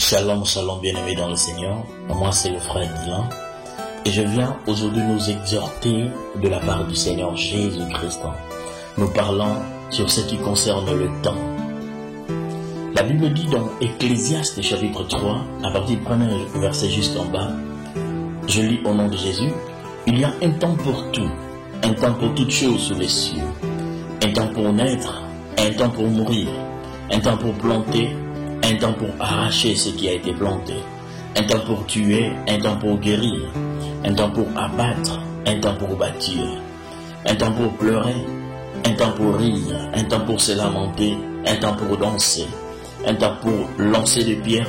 Shalom, shalom, bien-aimés dans le Seigneur. Moi, c'est le frère Dylan. Et je viens aujourd'hui nous exhorter de la part du Seigneur Jésus-Christ. Nous parlons sur ce qui concerne le temps. La Bible dit dans Ecclésiaste chapitre 3, à partir du premier verset juste en bas, je lis au nom de Jésus, il y a un temps pour tout, un temps pour toutes choses sous les cieux, un temps pour naître, un temps pour mourir, un temps pour planter, un temps pour arracher ce qui a été planté, un temps pour tuer, un temps pour guérir, un temps pour abattre, un temps pour bâtir, un temps pour pleurer, un temps pour rire, un temps pour se lamenter, un temps pour danser, un temps pour lancer des pierres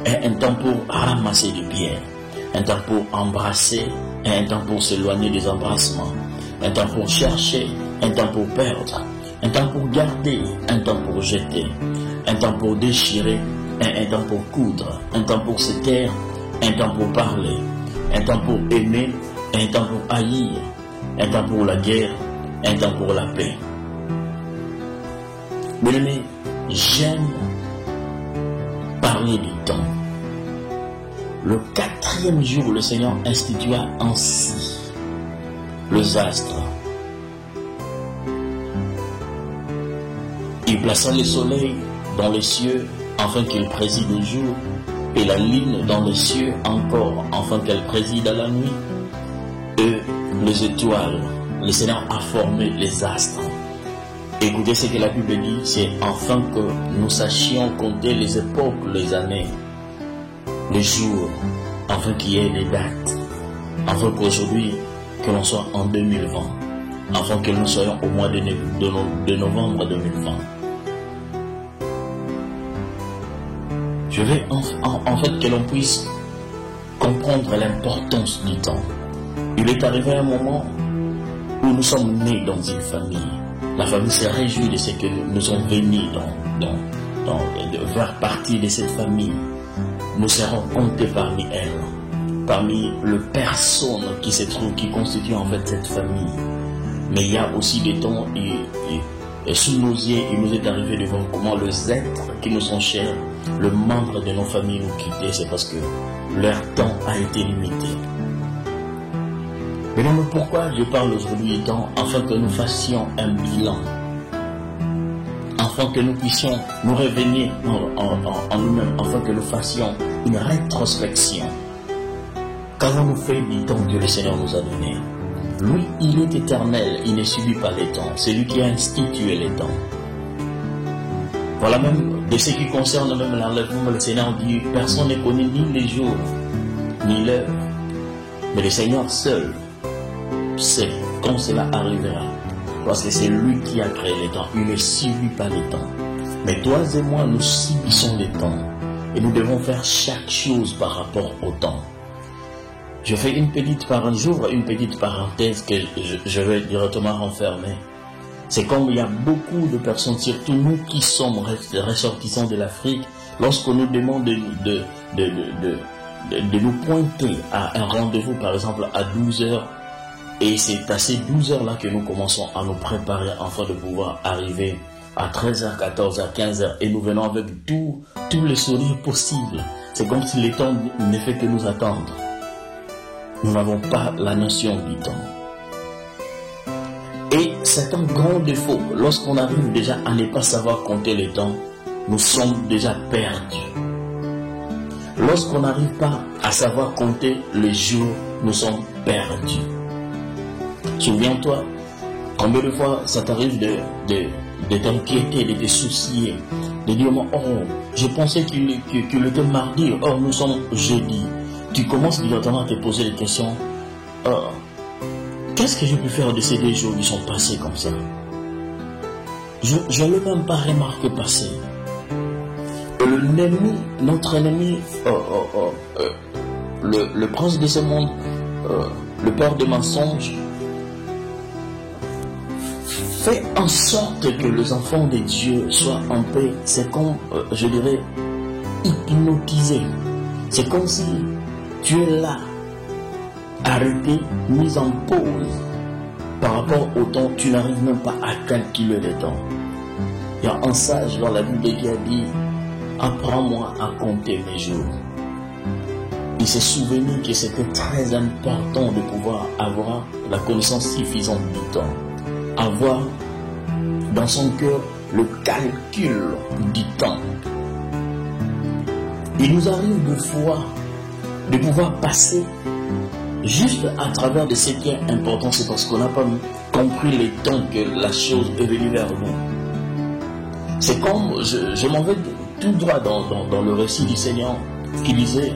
et un temps pour ramasser des pierres, un temps pour embrasser et un temps pour s'éloigner des embrassements, un temps pour chercher, un temps pour perdre, un temps pour garder, un temps pour jeter, un temps pour déchirer et un temps pour coudre, un temps pour se taire, un temps pour parler, un temps pour aimer et un temps pour haïr, un temps pour la guerre, un temps pour la paix. Bien-aimés, j'aime parler du temps. Le 4e jour, le Seigneur institua ainsi les astres. Il plaça le soleil dans les cieux afin qu'il préside au jour, et la lune dans les cieux encore afin qu'elle préside à la nuit, et les étoiles. Le Seigneur a formé les astres. Écoutez ce que la Bible dit, c'est afin que nous sachions compter les époques, les années, les jours, afin qu'il y ait des dates, afin qu'aujourd'hui, que l'on soit en 2020, afin que nous soyons au mois de novembre 2020. Je veux en fait que l'on puisse comprendre l'importance du temps. Il est arrivé un moment où nous sommes nés dans une famille. La famille se réjouit de ce que nous sommes venus de faire partie de cette famille. Nous serons comptés parmi elles, parmi les personnes qui se trouvent, qui constituent en fait cette famille. Mais il y a aussi des temps, et sous nos yeux, il nous est arrivé de voir comment les êtres qui nous sont chers, le membre de nos familles nous quittaient, c'est parce que leur temps a été limité. Mais non, pourquoi je parle aujourd'hui du temps? Afin que nous fassions un bilan, afin que nous puissions nous revenir en nous-mêmes, afin que nous fassions une rétrospection. Qu'avons-nous fait du temps que le Seigneur nous a donné? Lui, il est éternel, il ne subit pas les temps, c'est lui qui a institué les temps. Voilà même de ce qui concerne même l'enlèvement, le Seigneur dit, personne ne connaît ni les jours, ni l'heure, mais le Seigneur seul sait quand cela arrivera, parce que c'est lui qui a créé les temps, il ne subit pas les temps. Mais toi et moi, nous subissons les temps, et nous devons faire chaque chose par rapport au temps. Je fais une petite parenthèse que je vais directement renfermer. C'est comme il y a beaucoup de personnes, surtout nous qui sommes ressortissants de l'Afrique, lorsqu'on nous demande de nous pointer à un rendez-vous, par exemple à 12 heures, et c'est à ces 12 heures-là que nous commençons à nous préparer afin de pouvoir arriver à 13h, 14h, 15h, et nous venons avec tous les sourires possibles. C'est comme si le temps ne fait que nous attendre. Nous n'avons pas la notion du temps. Et c'est un grand défaut. Lorsqu'on arrive déjà à ne pas savoir compter le temps, nous sommes déjà perdus. Lorsqu'on n'arrive pas à savoir compter les jours, nous sommes perdus. Souviens-toi, combien de fois ça t'arrive de t'inquiéter, de te soucier, de dire oh, je pensais qu'il était mardi, or nous sommes jeudi. Tu commences directement à te poser des questions. Qu'est-ce que je peux faire de ces 2 jours qui sont passés comme ça? Je ne l'ai même pas remarqué passer. Et notre ennemi, le prince de ce monde, le père des mensonges, fait en sorte que les enfants de Dieu soient en paix. C'est comme, je dirais, hypnotisé. C'est comme si tu es là, arrêté, mis en pause. Par rapport au temps, tu n'arrives même pas à calculer le temps. Il y a un sage dans la Bible qui a dit, apprends-moi à compter mes jours. Il s'est souvenu que c'était très important de pouvoir avoir la connaissance suffisante du temps. Avoir dans son cœur le calcul du temps. Il nous arrive de fois de pouvoir passer juste à travers de ce qui est important, c'est parce qu'on n'a pas compris les temps que la chose est venue vers nous. C'est comme, je m'en vais tout droit dans le récit du Seigneur qui disait,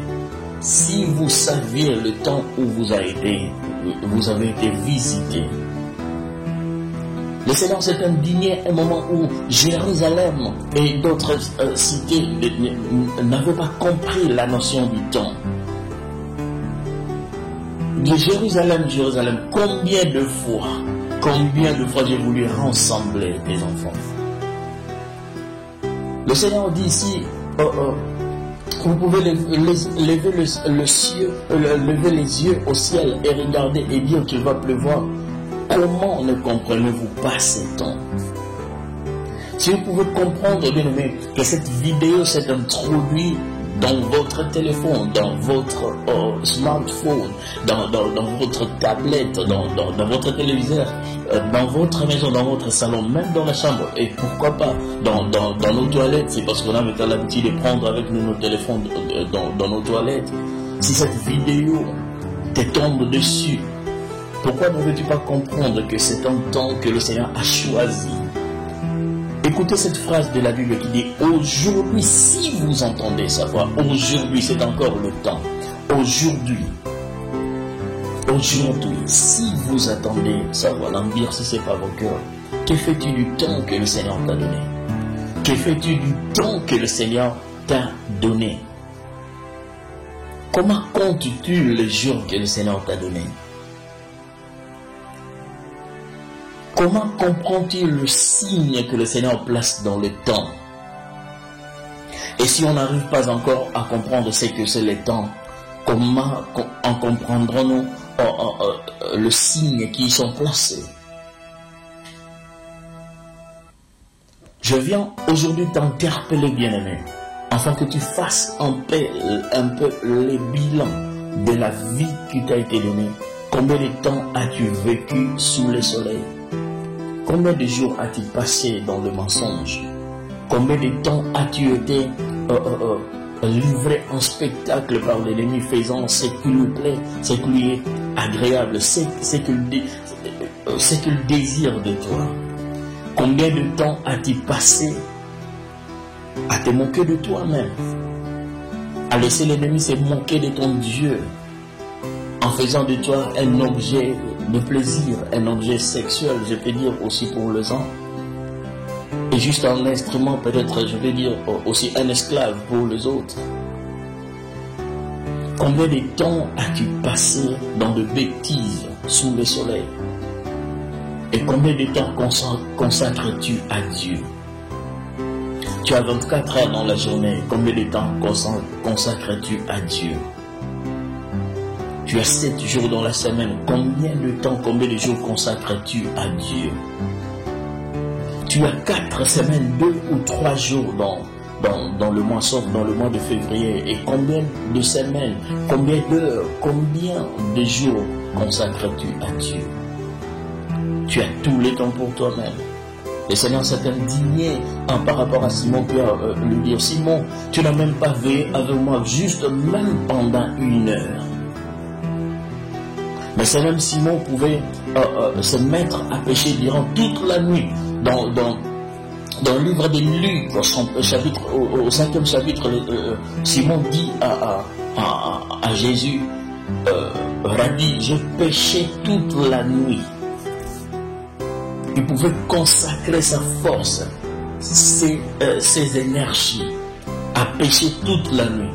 si vous saviez le temps où vous avez été visité. Le Seigneur s'est indigné un moment où Jérusalem et d'autres cités n'avaient pas compris la notion du temps. De Jérusalem, combien de fois j'ai voulu rassembler tes enfants. Le Seigneur dit ici, vous pouvez lever les yeux au ciel et regarder et dire qu'il va pleuvoir. Comment ne comprenez-vous pas ces temps? Si vous pouvez comprendre, bien aimé, que cette vidéo s'est introduite dans votre téléphone, dans votre smartphone, dans votre tablette, dans votre téléviseur, dans votre maison, dans votre salon, même dans la chambre, et pourquoi pas dans nos toilettes, c'est parce qu'on avait l'habitude de prendre avec nous nos téléphones dans nos toilettes. Si cette vidéo te tombe dessus, pourquoi ne veux-tu pas comprendre que c'est un temps que le Seigneur a choisi? Écoutez cette phrase de la Bible qui dit « Aujourd'hui, si vous entendez sa voix, aujourd'hui, c'est encore le temps. Aujourd'hui, si vous attendez sa voix, n'endurcissez pas vos cœurs. Que fais-tu du temps que le Seigneur t'a donné? Que fais-tu du temps que le Seigneur t'a donné? Comment comptes-tu les jours que le Seigneur t'a donnés? Comment comprends-tu le signe que le Seigneur place dans le temps? Et si on n'arrive pas encore à comprendre ce que c'est le temps, comment en comprendrons-nous le signe qui y sont placés? Je viens aujourd'hui t'interpeller, bien-aimé, afin que tu fasses un peu le bilan de la vie qui t'a été donnée. Combien de temps as-tu vécu sous le soleil? Combien de jours as-tu passé dans le mensonge? Combien de temps as-tu été livré en spectacle par l'ennemi, faisant ce qui lui plaît, ce qui lui est agréable, ce qu'il désire de toi? Combien de temps as-tu passé à te moquer de toi-même, à laisser l'ennemi se moquer de ton Dieu, en faisant de toi un objet de plaisir, un objet sexuel, je peux dire aussi pour les gens, et juste un instrument, peut-être, je vais dire aussi un esclave pour les autres? Combien de temps as-tu passé dans de bêtises sous le soleil? Et combien de temps consacres-tu à Dieu? Tu as 24 heures dans la journée, combien de temps consacres-tu à Dieu? Tu as 7 jours dans la semaine, combien de jours consacres-tu à Dieu? Tu as 4 semaines, 2 ou 3 jours dans le mois, sauf dans le mois de février. Et combien de semaines, combien d'heures, combien de jours consacres-tu à Dieu? Tu as tout le temps pour toi-même. Le Seigneur s'est indigné par rapport à Simon Pierre, lui dire: Simon, tu n'as même pas veillé avec moi, juste même pendant 1 heure. Mais c'est même Simon pouvait se mettre à pécher durant toute la nuit. Dans le livre de Luc, au 5e chapitre, Simon dit à Jésus, Rabbi, j'ai péché toute la nuit. Il pouvait consacrer sa force, ses énergies à pécher toute la nuit.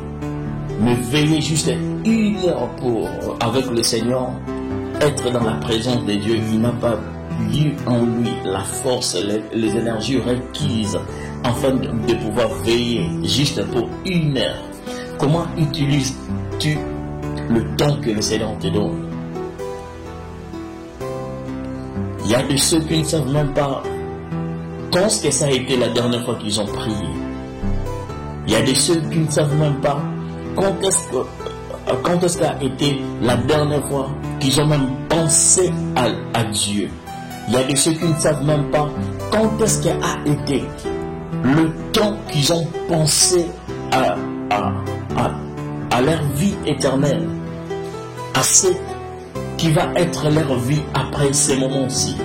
Mais veiller juste 1 heure avec le Seigneur, être dans la présence de Dieu, il n'a pas eu en lui la force, les énergies requises afin de pouvoir veiller juste pour 1 heure. Comment utilises-tu le temps que le Seigneur te donne? Il y a de ceux qui ne savent même pas quand est-ce que ça a été la dernière fois qu'ils ont prié. Il y a de ceux qui ne savent même pas quand est-ce qu'a été la dernière fois qu'ils ont même pensé à Dieu. Il y a de ceux qui ne savent même pas quand est-ce qu'a été le temps qu'ils ont pensé à leur vie éternelle, à ce qui va être leur vie après ces moments-ci.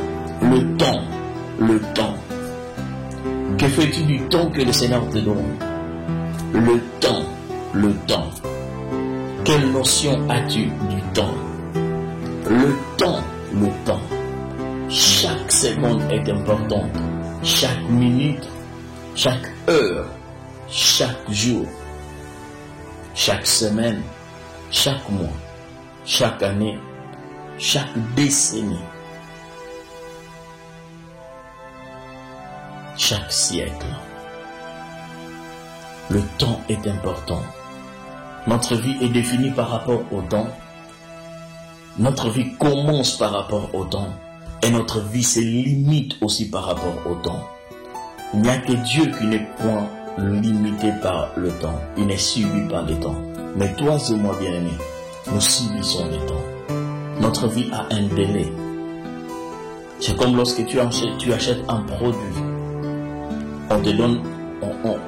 Le temps. Que fais-tu du temps que le Seigneur te donne? Le temps. Quelle notion as-tu du temps? Le temps. Chaque seconde est importante. Chaque minute, chaque heure, chaque jour, chaque semaine, chaque mois, chaque année, chaque décennie, chaque siècle. Le temps est important. Notre vie est définie par rapport au temps. Notre vie commence par rapport au temps. Et notre vie se limite aussi par rapport au temps. Il n'y a que Dieu qui n'est point limité par le temps. Il n'est suivi par le temps. Mais toi et moi, bien-aimés, nous subissons le temps. Notre vie a un délai. C'est comme lorsque tu achètes un produit. On te donne,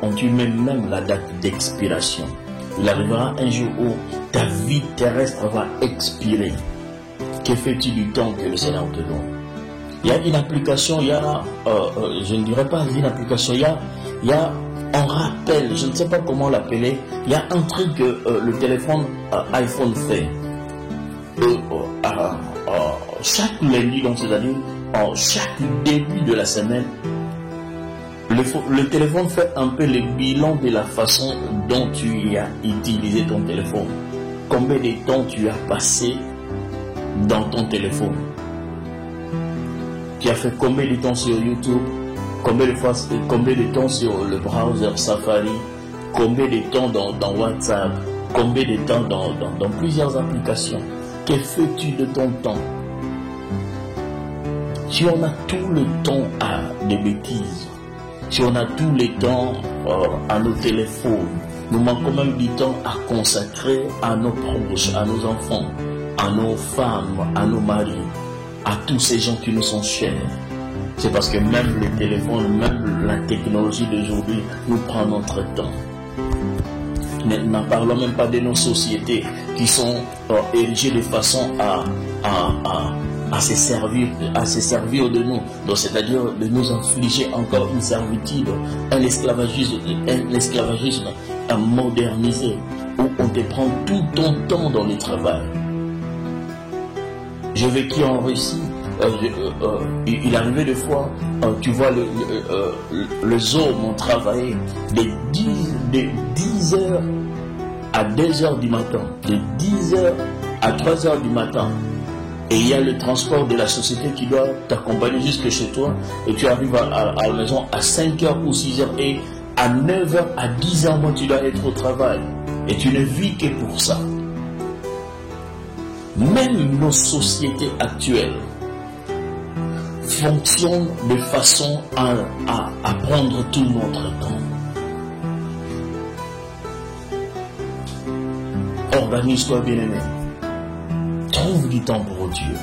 on te met même la date d'expiration. Il arrivera un jour où ta vie terrestre va expirer. Que fais-tu du temps que le Seigneur te donne? Il y a une application, je ne dirais pas une application, il y a un rappel, je ne sais pas comment l'appeler, il y a un truc que le téléphone iPhone fait. Chaque lundi, donc c'est-à-dire chaque début de la semaine, le téléphone fait un peu le bilan de la façon dont tu as utilisé ton téléphone. Combien de temps tu as passé dans ton téléphone? Tu as fait combien de temps sur YouTube? Combien de temps sur le browser Safari? Combien de temps dans WhatsApp? Combien de temps dans plusieurs applications? Que fais-tu de ton temps? Si on a tout le temps à des bêtises, si on a tout le temps à nos téléphones, nous manquons même du temps à consacrer à nos proches, à nos enfants, à nos femmes, à nos maris, à tous ces gens qui nous sont chers. C'est parce que même les téléphones, même la technologie d'aujourd'hui nous prend notre temps. N'en parlons même pas de nos sociétés qui sont érigées de façon à se servir de nous. Donc c'est-à-dire de nous infliger encore une servitude, un esclavagisme modernisé, où on te prend tout ton temps dans le travail. J'ai vécu en Russie. Il arrivait des fois, tu vois, les hommes ont travaillé de 10 heures à 2 heures du matin, de 10 heures à 3 heures du matin. Et il y a le transport de la société qui doit t'accompagner jusque chez toi. Et tu arrives à la maison à 5 heures ou 6 heures. Et à 9 heures, à 10 heures, moi, tu dois être au travail. Et tu ne vis que pour ça. Même nos sociétés actuelles fonctionnent de façon à prendre tout notre temps. Organise-toi, bien-aimé. Trouve du temps pour Dieu.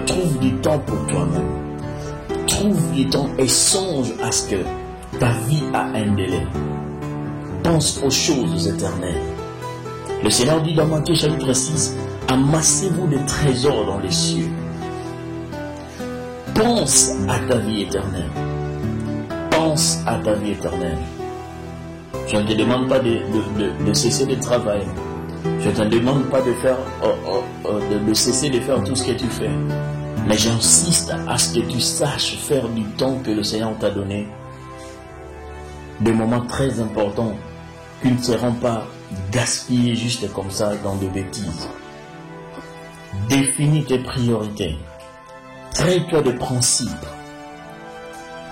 Trouve du temps pour toi-même. Trouve du temps et songe à ce que ta vie a un délai. Pense aux choses éternelles. Le Seigneur dit dans Matthieu chapitre 6, amassez-vous des trésors dans les cieux. Pense à ta vie éternelle. Pense à ta vie éternelle. Je ne te demande pas de cesser de travailler. Je ne te demande pas de faire, de cesser de faire tout ce que tu fais. Mais j'insiste à ce que tu saches faire du temps que le Seigneur t'a donné. Des moments très importants qui ne seront pas gaspillés juste comme ça dans des bêtises. Définis tes priorités. Crée-toi des principes.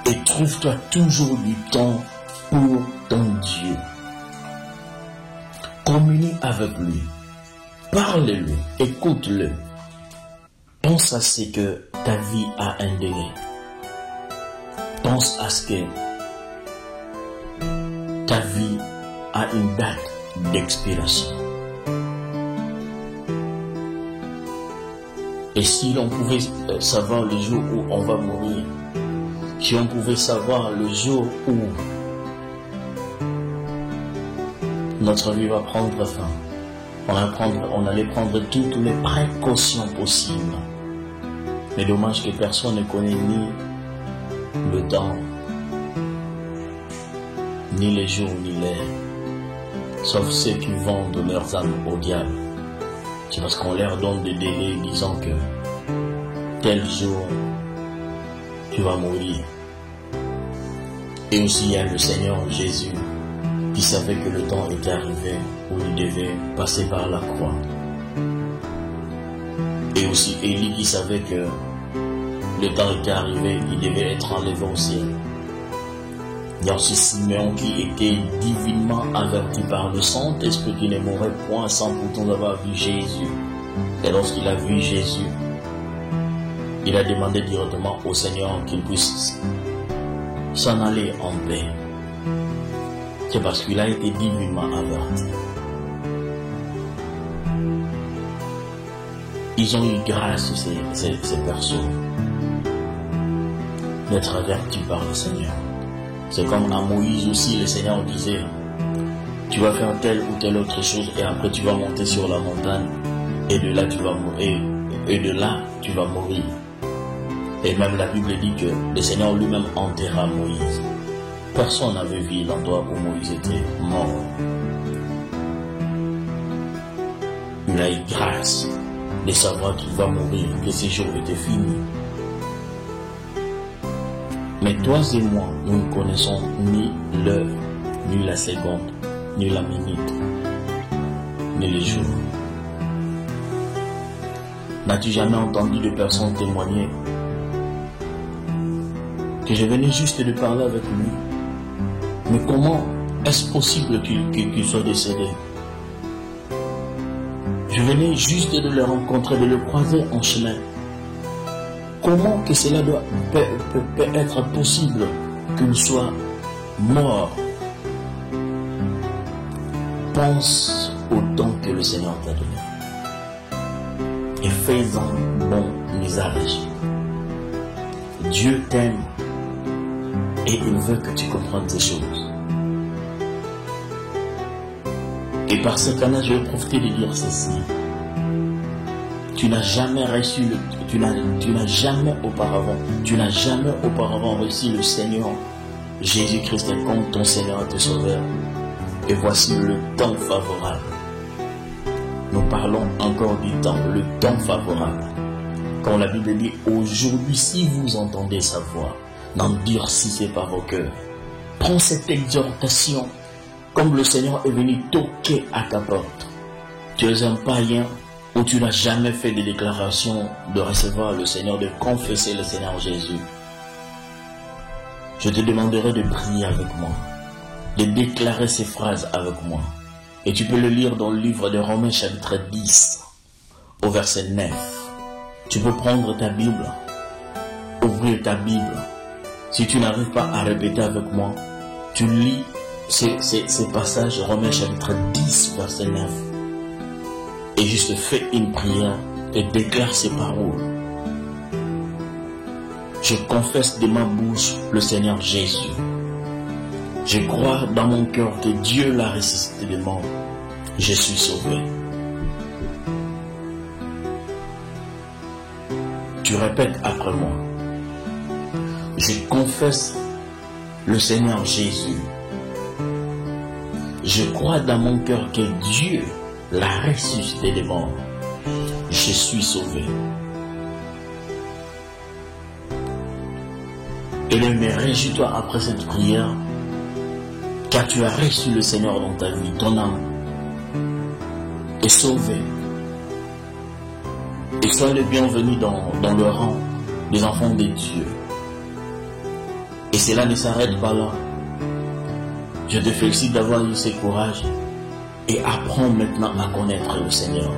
Et trouve-toi toujours du temps pour ton Dieu. Communie avec lui. Parle-lui. Écoute-le. Pense à ce que ta vie a un délai. Pense à ce que ta vie a une date d'expiration. Et si l'on pouvait savoir le jour où on va mourir, si on pouvait savoir le jour où notre vie va prendre fin, on allait prendre toutes les précautions possibles. Mais dommage que personne ne connaît ni le temps, ni les jours, ni l'heure, sauf ceux qui vendent leurs âmes au diable. C'est parce qu'on leur donne des délais disant que tel jour tu vas mourir. Et aussi il y a le Seigneur Jésus qui savait que le temps était arrivé où il devait passer par la croix. Et aussi Élie qui savait que le temps était arrivé, il devait être enlevé au ciel. Il y a aussi Simeon qui était divinement averti par le Saint-Esprit qui ne mourrait point sans pourtant avoir vu Jésus. Et lorsqu'il a vu Jésus, il a demandé directement au Seigneur qu'il puisse s'en aller en paix. C'est parce qu'il a été divinement averti. Ils ont eu grâce, ces personnes, d'être avertis par le Seigneur. C'est comme à Moïse aussi, le Seigneur disait, tu vas faire telle ou telle autre chose et après tu vas monter sur la montagne et de là tu vas mourir. Et de là tu vas mourir. Et même la Bible dit que le Seigneur lui-même enterra Moïse. Personne n'avait vu l'endroit où Moïse était mort. Il a eu grâce de savoir qu'il va mourir, que ses jours étaient finis. Mais toi et moi, nous ne connaissons ni l'heure, ni la seconde, ni la minute, ni le jour. N'as-tu jamais entendu de personnes témoigner que je venais juste de parler avec lui, mais comment est-ce possible qu'il soit décédé? Je venais juste de le rencontrer, de le croiser en chemin. Comment que cela peut être possible qu'il soit mort? Pense au don que le Seigneur t'a donné et fais-en bon usage. Dieu t'aime et il veut que tu comprennes ces choses. Et par ce cas-là, je vais profiter de dire ceci. Tu n'as jamais reçu tu n'as jamais auparavant reçu le Seigneur Jésus-Christ comme ton Seigneur et ton Sauveur. Et voici le temps favorable. Nous parlons encore du temps, le temps favorable. Quand la Bible dit, aujourd'hui, si vous entendez sa voix, n'endurcissez pas vos cœurs. Prends cette exhortation comme le Seigneur est venu toquer à ta porte. Tu es un païen où tu n'as jamais fait de déclaration de recevoir le Seigneur, de confesser le Seigneur Jésus. Je te demanderai de prier avec moi, de déclarer ces phrases avec moi. Et tu peux le lire dans le livre de Romains chapitre 10, au verset 9. Tu peux prendre ta Bible, ouvrir ta Bible. Si tu n'arrives pas à répéter avec moi, tu lis ces passages, Romains chapitre 10, verset 9. Et juste fais une prière et déclare ces paroles. Je confesse de ma bouche le Seigneur Jésus. Je crois dans mon cœur que Dieu l'a ressuscité des morts. Je suis sauvé. Tu répètes après moi. Je confesse le Seigneur Jésus. Je crois dans mon cœur que Dieu l'a ressuscité des morts. Je suis sauvé. Et mais réjouis-toi après cette prière, car tu as reçu le Seigneur dans ta vie. Ton âme est sauvée. Et sois le bienvenu dans le rang des enfants de Dieu. Et cela ne s'arrête pas là. Je te félicite d'avoir eu ce courage et apprends maintenant à connaître le Seigneur,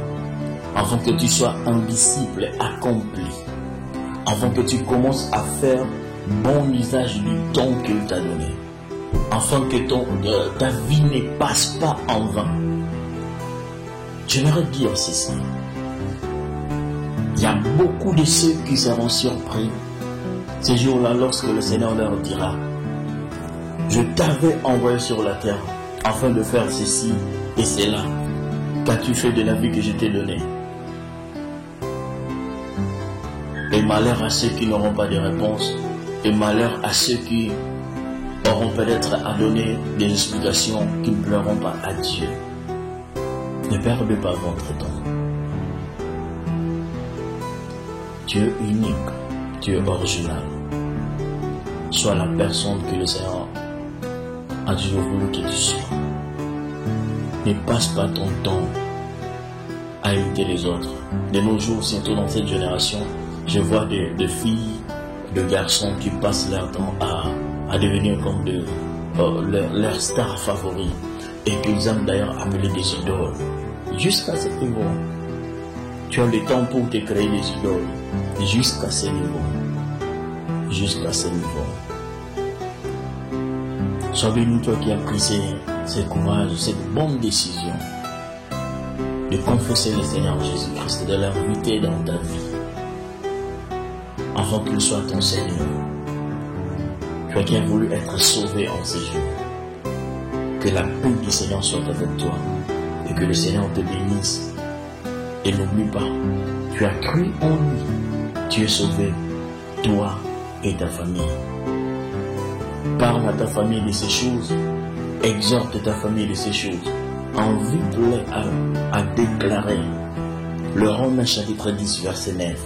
afin que tu sois un disciple accompli, afin que tu commences à faire bon usage du don qu'il t'a donné, afin que ta vie ne passe pas en vain. J'aimerais dire ceci. Il y a beaucoup de ceux qui seront surpris ces jours-là lorsque le Seigneur leur dira: je t'avais envoyé sur la terre afin de faire ceci et cela. Qu'as-tu fait de la vie que je t'ai donnée? Et malheur à ceux qui n'auront pas de réponse, et malheur à ceux qui auront peut-être à donner des explications qui ne plairont pas à Dieu. Ne perdez pas votre temps. Tu es unique, tu es original. Sois la personne que le Seigneur a toujours voulu que tu sois. Ne passe pas ton temps à imiter les autres. De nos jours, surtout dans cette génération, je vois des filles, de garçons qui passent leur temps à devenir comme leur star favori et qu'ils aiment d'ailleurs appeler des idoles. Jusqu'à ce niveau, tu as le temps pour te créer des idoles. Jusqu'à ce niveau. Jusqu'à ce niveau. Sois béni, toi qui as pris ce courage, cette bonne décision de confesser le Seigneur Jésus-Christ, de l'inviter dans ta vie, afin qu'il soit ton Seigneur. Toi qui as voulu être sauvé en ces jours, que la paix du Seigneur soit avec toi et que le Seigneur te bénisse. Et n'oublie pas, tu as cru en lui, tu es sauvé, toi et ta famille. Parle à ta famille de ces choses, exhorte ta famille de ces choses, invite-les à déclarer le Romains chapitre 10 verset 9.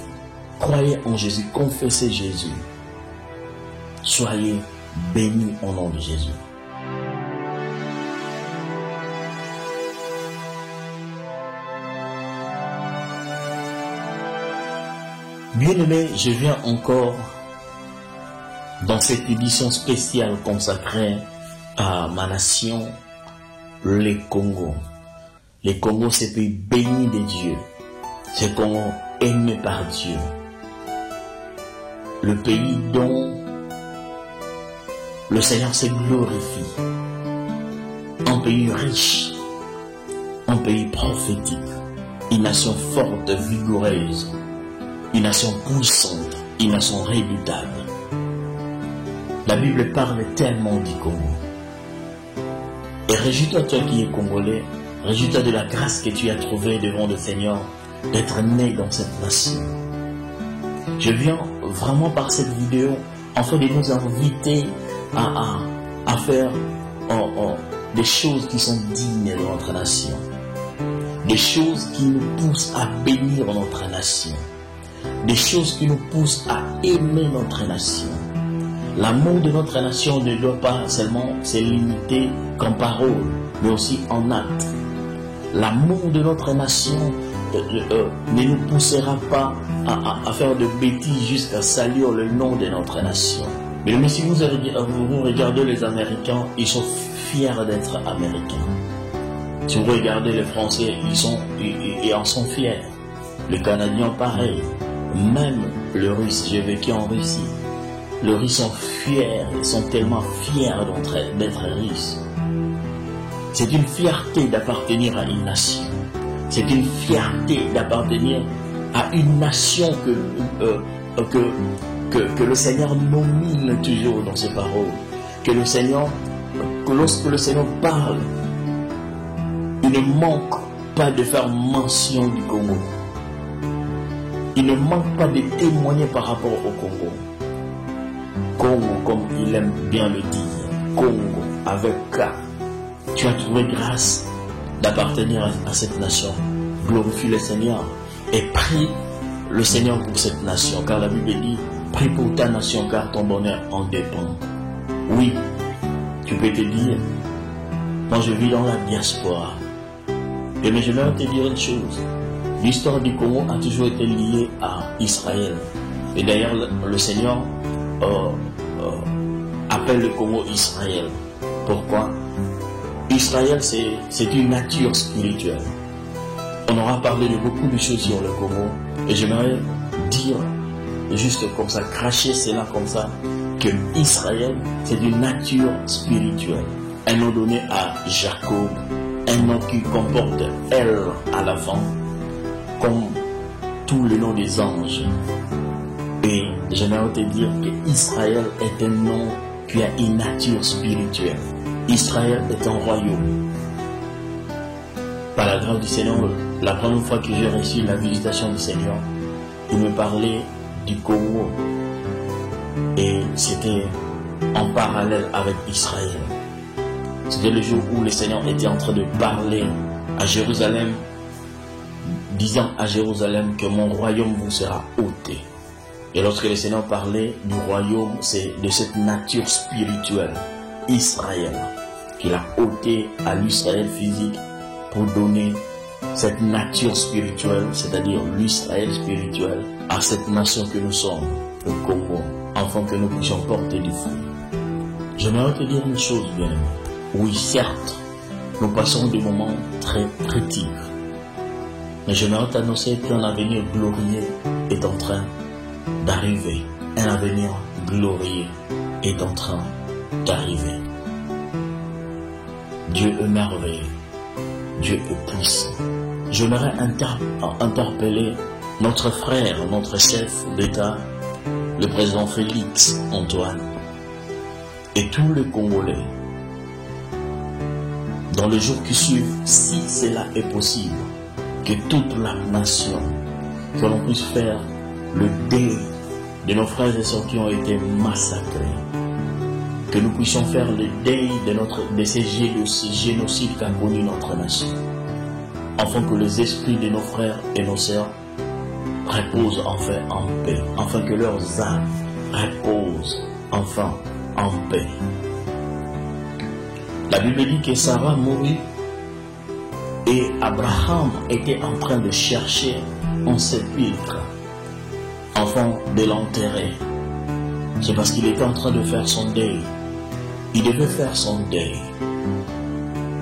Croyez en Jésus, confessez Jésus. Soyez bénis au nom de Jésus. Bien-aimés, je viens encore dans cette édition spéciale consacrée à ma nation, le Congo. Le Congo, c'est un pays béni de Dieu. C'est un Congo aimé par Dieu. Le pays dont le Seigneur se glorifie. Un pays riche. Un pays prophétique. Une nation forte, vigoureuse. Une nation puissante. Une nation redoutable. La Bible parle tellement du Congo. Et réjouis-toi, toi qui es congolais, réjouis-toi de la grâce que tu as trouvée devant le Seigneur d'être né dans cette nation. Je viens vraiment par cette vidéo afin de nous inviter à faire des choses qui sont dignes de notre nation. Des choses qui nous poussent à bénir notre nation. Des choses qui nous poussent à aimer notre nation. L'amour de notre nation ne doit pas seulement se limiter qu'en parole, mais aussi en acte. L'amour de notre nation ne nous poussera pas à faire de bêtises jusqu'à salir le nom de notre nation. Mais si vous regardez les Américains, ils sont fiers d'être Américains. Si vous regardez les Français, ils en sont fiers. Les Canadiens, pareil. Même les Russes, j'ai vécu en Russie. Les Russes sont fiers, ils sont tellement fiers d'être Russes. C'est une fierté d'appartenir à une nation. C'est une fierté d'appartenir à une nation que le Seigneur nomine toujours dans ses paroles. Que lorsque le Seigneur parle, il ne manque pas de faire mention du Congo. Il ne manque pas de témoigner par rapport au Congo. Congo, comme il aime bien le dire, Congo, avec K. Tu as trouvé grâce d'appartenir à cette nation. Glorifie le Seigneur et prie le Seigneur pour cette nation, car la Bible dit, prie pour ta nation, car ton bonheur en dépend. Oui, tu peux te dire, moi je vis dans la diaspora. Et mais je vais te dire une chose, l'histoire du Congo a toujours été liée à Israël. Et d'ailleurs, le Seigneur appelle le Congo Israël. Pourquoi? Israël, c'est une nature spirituelle. On aura parlé de beaucoup de choses sur le Congo. Et j'aimerais dire, juste comme ça, cracher cela comme ça, que Israël, c'est une nature spirituelle. Un nom donné à Jacob, un nom qui comporte Elle à l'avant, comme tous les noms des anges. Et j'aimerais te dire que Israël est un nom qui a une nature spirituelle. Israël est un royaume. Par la grâce du Seigneur, la première fois que j'ai reçu la visitation du Seigneur, il me parlait du Congo. Et c'était en parallèle avec Israël. C'était le jour où le Seigneur était en train de parler à Jérusalem, disant à Jérusalem que mon royaume vous sera ôté. Et lorsque le Seigneur parlait du royaume, c'est de cette nature spirituelle, Israël, qu'il a ôté à l'Israël physique pour donner cette nature spirituelle, c'est-à-dire l'Israël spirituel, à cette nation que nous sommes, le Congo, afin que nous puissions porter du fruit. J'aimerais te dire une chose, bien. Oui, certes, nous passons des moments très critiques, mais j'aimerais t'annoncer qu'un avenir glorieux est en train d'arriver. Un avenir glorieux est en train d'arriver. Dieu est merveilleux. Dieu est puissant. J'aimerais interpeller notre frère, notre chef d'État, le président Félix Antoine, et tous les Congolais, dans les jours qui suivent, si cela est possible, que toute la nation, que l'on puisse faire le deuil de nos frères et sœurs qui ont été massacrés, que nous puissions faire le deuil de ces génocides qu'a connu notre nation, afin que les esprits de nos frères et nos sœurs reposent enfin en paix, afin que leurs âmes reposent enfin en paix. La Bible dit que Sarah mourut et Abraham était en train de chercher un sépulcre afin de l'enterrer. C'est parce qu'il était en train de faire son deuil. Il devait faire son deuil.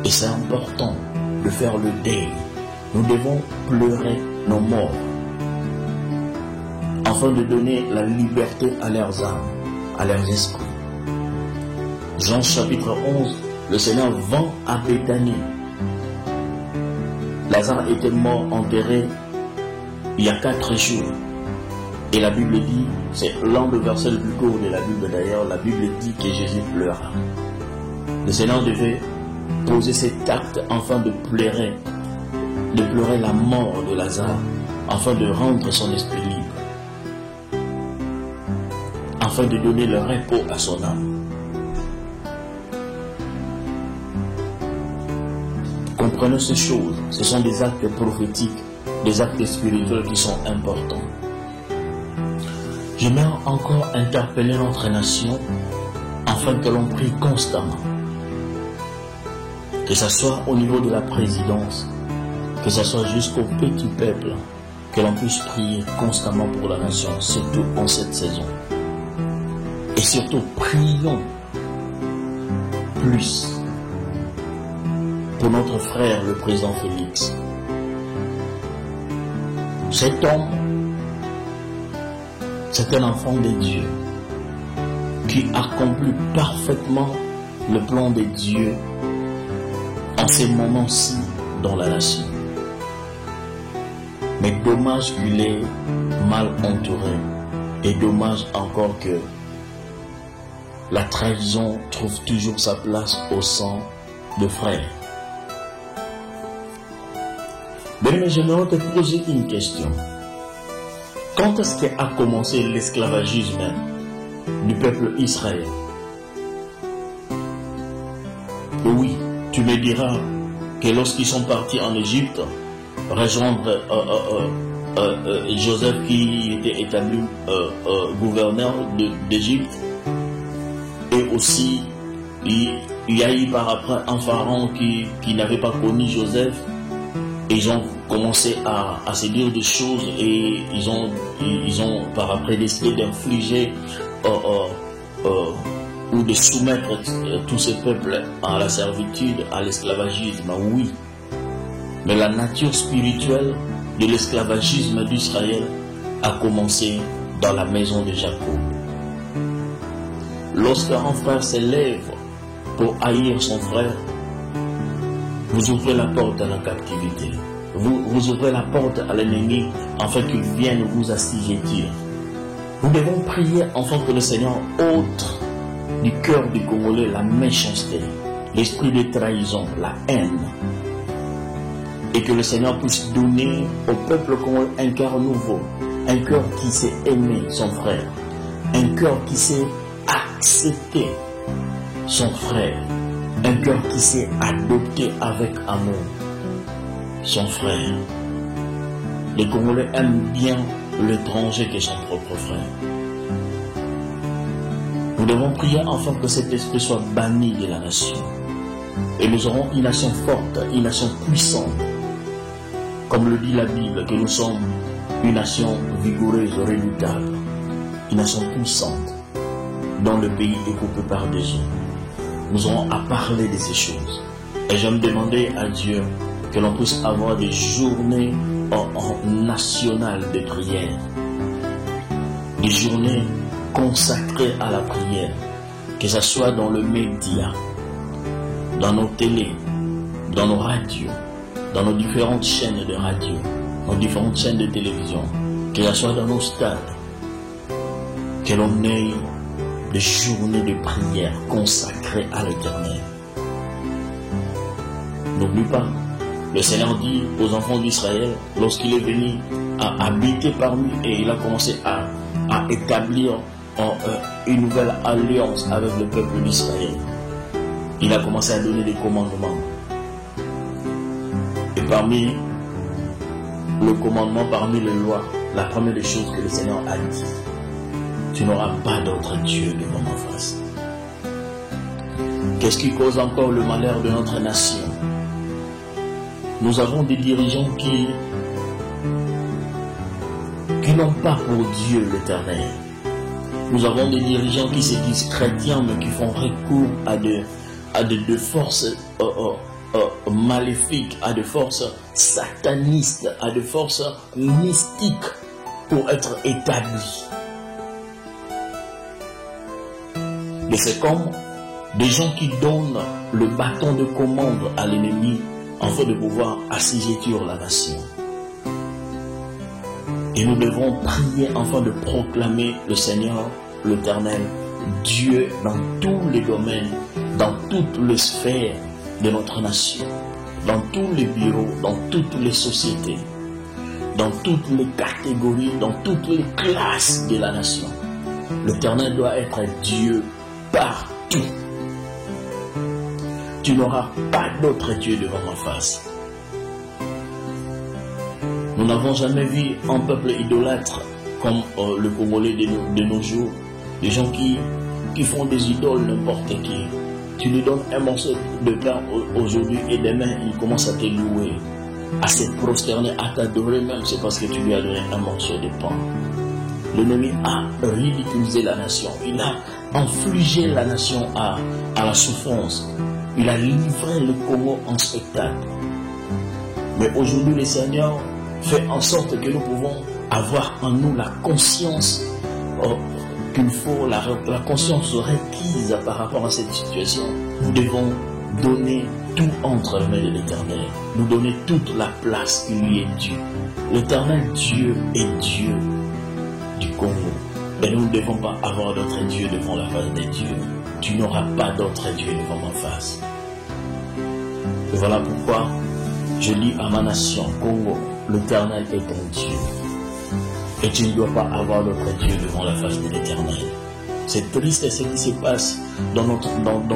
Et c'est important de faire le deuil. Nous devons pleurer nos morts afin de donner la liberté à leurs âmes, à leurs esprits. Jean chapitre 11, le Seigneur vint à Béthanie. Lazare était mort, enterré il y a 4 jours. Et la Bible dit, c'est l'un des versets le plus court de la Bible d'ailleurs, la Bible dit que Jésus pleura. Le Seigneur devait poser cet acte afin de pleurer la mort de Lazare, afin de rendre son esprit libre, afin de donner le repos à son âme. Comprenez ces choses, ce sont des actes prophétiques, des actes spirituels qui sont importants. J'aimerais encore interpeller notre nation afin que l'on prie constamment. Que ce soit au niveau de la présidence, que ce soit jusqu'au petit peuple, que l'on puisse prier constamment pour la nation, surtout en cette saison. Et surtout, prions plus pour notre frère, le président Félix. Cet homme, c'est un enfant de Dieu qui accomplit parfaitement le plan de Dieu en ces moments-ci dans la nation. Mais dommage qu'il est mal entouré et dommage encore que la trahison trouve toujours sa place au sein de frères. Mais j'aimerais te poser une question. Quand est-ce qu'a commencé l'esclavagisme du peuple Israël? Oui, tu me diras que lorsqu'ils sont partis en Égypte, rejoindre Joseph qui était établi gouverneur d'Égypte, et aussi il y a eu par après un pharaon qui n'avait pas connu Joseph. Et ils ont commencé à se dire des choses et ils ont par après décidé d'infliger ou de soumettre tous ces peuples à la servitude, à l'esclavagisme. Oui, mais la nature spirituelle de l'esclavagisme d'Israël a commencé dans la maison de Jacob. lorsqu'un frère s'élève pour haïr son frère, vous ouvrez la porte à la captivité. Vous ouvrez la porte à l'ennemi afin qu'il vienne vous assujettir. Nous devons prier afin que le Seigneur ôte du cœur du Congolais la méchanceté, l'esprit de trahison, la haine. Et que le Seigneur puisse donner au peuple congolais un cœur nouveau, un cœur qui sait aimer son frère, un cœur qui sait accepter son frère, un cœur qui sait adopter avec amour son frère. Les Congolais aiment bien l'étranger que son propre frère. Nous devons prier afin que cet esprit soit banni de la nation. Et nous aurons une nation forte, une nation puissante. Comme le dit la Bible, que nous sommes une nation vigoureuse, redoutable, une nation puissante, dont le pays est coupé par des eaux. Nous aurons à parler de ces choses. Et je me demandais à Dieu que l'on puisse avoir des journées nationales de prière, des journées consacrées à la prière, que ce soit dans le média, dans nos télés, dans nos radios, dans nos différentes chaînes de radio, nos différentes chaînes de télévision, que ce soit dans nos stades, que l'on ait des journées de prière consacrées à l'Éternel. N'oublie pas, le Seigneur dit aux enfants d'Israël, lorsqu'il est venu à habiter parmi eux et il a commencé à établir une nouvelle alliance avec le peuple d'Israël, il a commencé à donner des commandements. Et parmi le commandement, parmi les lois, la première des choses que le Seigneur a dit, tu n'auras pas d'autre Dieu devant ma face. Qu'est-ce qui cause encore le malheur de notre nation? Nous avons des dirigeants qui n'ont pas pour Dieu l'Éternel. Nous avons des dirigeants qui se disent chrétiens mais qui font recours à de forces maléfiques, à des forces satanistes, à des forces mystiques pour être établis. Mais c'est comme des gens qui donnent le bâton de commande à l'ennemi afin de pouvoir assujettir la nation. Et nous devons prier afin de proclamer le Seigneur, l'Éternel, Dieu dans tous les domaines, dans toutes les sphères de notre nation, dans tous les bureaux, dans toutes les sociétés, dans toutes les catégories, dans toutes les classes de la nation. L'Éternel doit être Dieu partout. Tu n'auras pas d'autre Dieu devant ma face. Nous n'avons jamais vu un peuple idolâtre comme le Congolais de nos jours. Des gens qui font des idoles n'importe qui. Tu lui donnes un morceau de pain aujourd'hui et demain il commence à te louer, à se prosterner, à t'adorer même. C'est parce que tu lui as donné un morceau de pain. L'ennemi a ridiculisé la nation. Il a infligé la nation à la souffrance. Il a livré le Congo en spectacle. Mais aujourd'hui, le Seigneur fait en sorte que nous pouvons avoir en nous la conscience qu'il faut, la conscience requise par rapport à cette situation. Nous devons donner tout entre les mains de l'Éternel. Nous donner toute la place qui lui est due. L'Éternel Dieu est Dieu du Congo. Et nous ne devons pas avoir d'autre Dieu devant la face de Dieu. Tu n'auras pas d'autre Dieu devant ma face. Et voilà pourquoi je dis à ma nation, Congo, l'Éternel est ton Dieu. Et tu ne dois pas avoir d'autre Dieu devant la face de l'Éternel. C'est triste ce qui se passe dans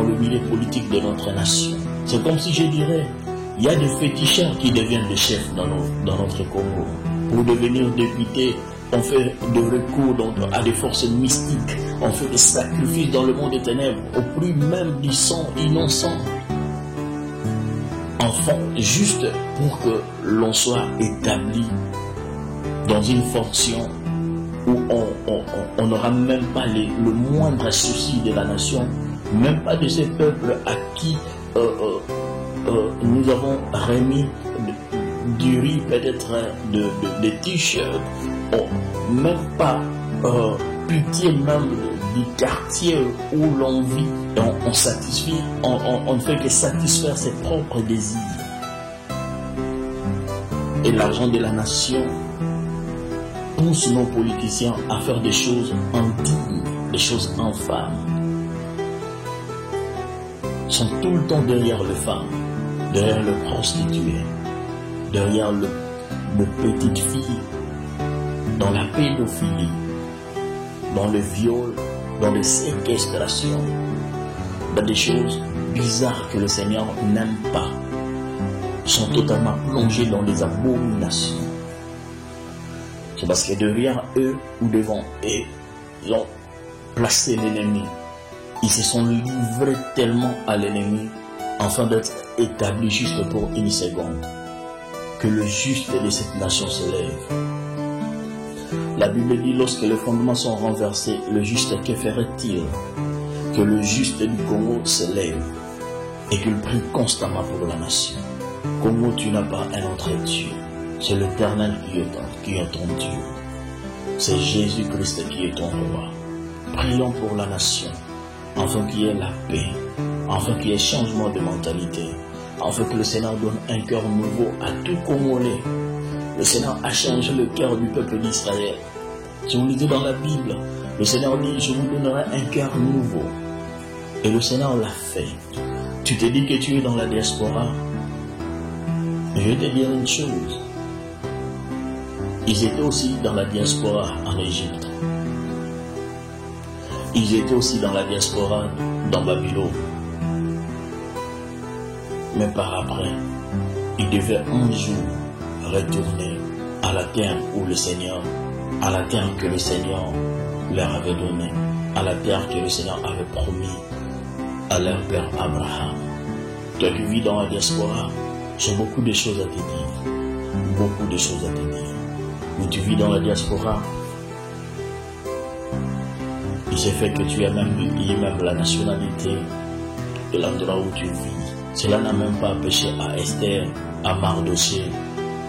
le milieu politique de notre nation. C'est comme si je dirais, il y a des féticheurs qui deviennent des chefs dans notre Congo. Pour devenir député, on fait des recours à des forces mystiques. On fait des sacrifices dans le monde des ténèbres, au prix même du sang innocent. Enfin, juste pour que l'on soit établi dans une fonction où on n'aura même pas le moindre souci de la nation, même pas de ces peuples à qui nous avons remis du riz, peut-être des t-shirts, même pas pitié même du quartier où l'on vit, on ne fait que satisfaire ses propres désirs. Et l'argent de la nation pousse nos politiciens à faire des choses indignes, des choses infâmes. Ils sont tout le temps derrière les femmes, derrière le prostitué, derrière le petite fille, dans la pédophilie, dans le viol, dans les séquestrations, dans des choses bizarres que le Seigneur n'aime pas. Ils sont totalement plongés dans des abominations. C'est parce que derrière eux ou devant eux, ils ont placé l'ennemi. Ils se sont livrés tellement à l'ennemi afin d'être établis juste pour une seconde. Que le juste de cette nation se lève. La Bible dit, lorsque les fondements sont renversés, le juste, que ferait-il? Que le juste du Congo se lève et qu'il prie constamment pour la nation. Congo, tu n'as pas un autre Dieu. C'est l'Éternel qui est ton Dieu. C'est Jésus-Christ qui est ton roi. Prions pour la nation, afin qu'il y ait la paix, afin qu'il y ait changement de mentalité, afin que le Seigneur donne un cœur nouveau à tout Congolais. Le Seigneur a changé le cœur du peuple d'Israël. Si vous lisez dans la Bible, le Seigneur dit, je vous donnerai un cœur nouveau. Et le Seigneur l'a fait. Tu te dis que tu es dans la diaspora. Je vais te dire une chose. Ils étaient aussi dans la diaspora en Égypte. Ils étaient aussi dans la diaspora dans Babylone. Mais par après, ils devaient un jour retourner à la terre où le Seigneur, à la terre que le Seigneur leur avait donnée, à la terre que le Seigneur avait promis à leur père Abraham. Toi qui vis dans la diaspora, j'ai beaucoup de choses à te dire. Beaucoup de choses à te dire. Mais tu vis dans la diaspora, il s'est fait que tu as même oublié même la nationalité de l'endroit où tu vis. Cela n'a même pas empêché à Esther, à Mardoché,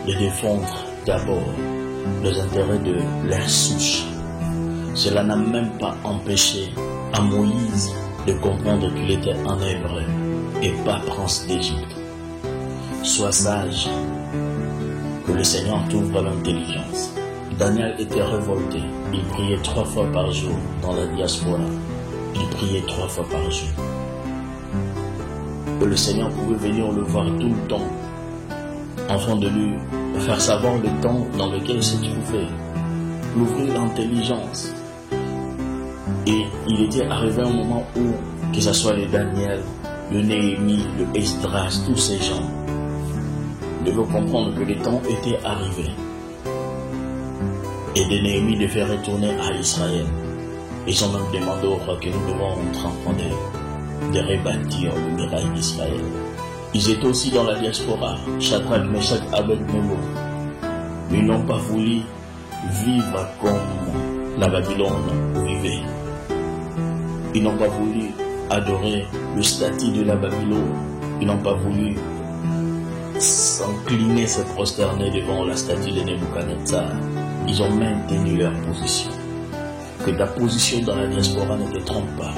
de défendre d'abord les intérêts de leur souche. Cela n'a même pas empêché à Moïse de comprendre qu'il était un Hébreu et pas prince d'Égypte. Sois sage, que le Seigneur t'ouvre l'intelligence. Daniel était révolté. Il priait 3 fois par jour dans la diaspora. Il priait 3 fois par jour. Et le Seigneur pouvait venir le voir tout le temps, afin de lui faire savoir le temps dans lequel il se trouvait, l'ouvrir l'intelligence. Et il était arrivé un moment où, que ce soit le Daniel, le Néhémie, le Esdras, tous ces gens, devaient comprendre que le temps était arrivé. Et de Néhémie devait retourner à Israël. Ils ont même demandé au roi que nous devons rentrer en train de rebâtir le mirail d'Israël. Ils étaient aussi dans la diaspora, Shadrach, Meshach, Abed-Nego. Mais ils n'ont pas voulu vivre comme la Babylone vivait. Ils n'ont pas voulu adorer le statut de la Babylone. Ils n'ont pas voulu s'incliner, se prosterner devant la statue de Nebuchadnezzar. Ils ont maintenu leur position. Que ta position dans la diaspora ne te trompe pas.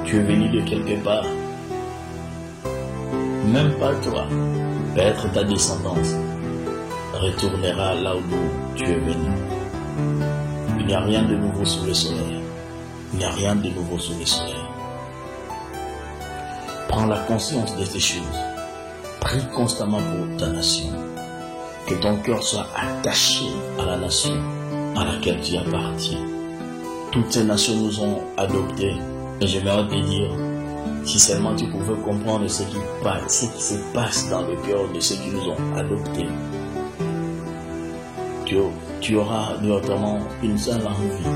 Tu es venu de quelque part. Même pas toi, peut-être ta descendance retournera là où tu es venu. Il n'y a rien de nouveau sous le soleil. Il n'y a rien de nouveau sous le soleil. Prends la conscience de ces choses. Prie constamment pour ta nation. Que ton cœur soit attaché à la nation à laquelle tu appartiens. Toutes ces nations nous ont adoptés. Et j'aimerais te dire, si seulement tu pouvais comprendre ce qui se passe dans le cœur de ceux qui nous ont adoptés, tu auras notamment une seule envie,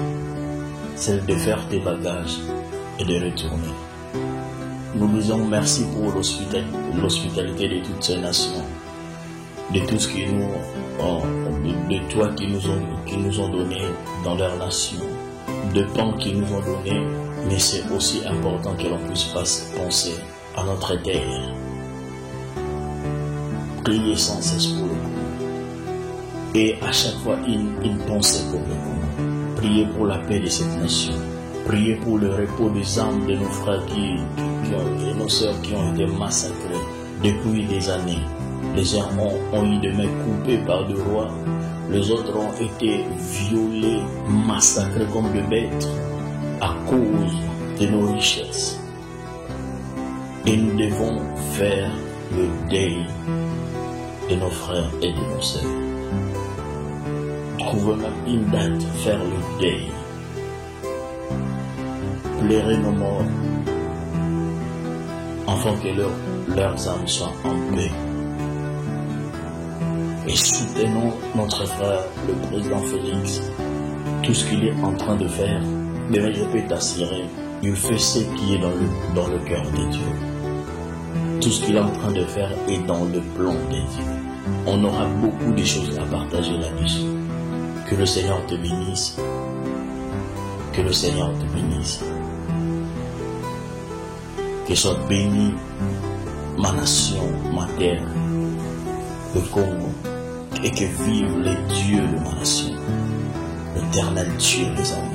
celle de faire tes bagages et de retourner. Nous disons merci pour l'hospitalité de toutes ces nations, de tout ce qui de toi qui nous ont donné dans leur nation, de pain qu'ils nous ont donné, mais c'est aussi important que l'on puisse penser à notre terre. Priez sans cesse pour le Congo. Et à chaque fois, une pensée pour le Congo. Priez pour la paix de cette nation. Priez pour le repos des âmes de nos frères et nos sœurs qui ont été massacrés depuis des années. Les uns ont eu des mains coupées par des rois. Les autres ont été violés, massacrés comme des bêtes à cause de nos richesses. Et nous devons faire le deuil de nos frères et de nos sœurs. Trouvons même une date, faire le deuil. Plairer nos morts, afin que leurs âmes soient en paix. Et soutenons notre frère, le président Félix, tout ce qu'il est en train de faire. Mais je peux t'assurer, il fait ce qui est dans le cœur de Dieu. Tout ce qu'il est en train de faire est dans le plan de Dieu. On aura beaucoup de choses à partager là-dessus. Que le Seigneur te bénisse. Que le Seigneur te bénisse. Que soit béni ma nation, ma terre, le Congo, et que vive les dieux de ma nation, l'Éternel Dieu des armées.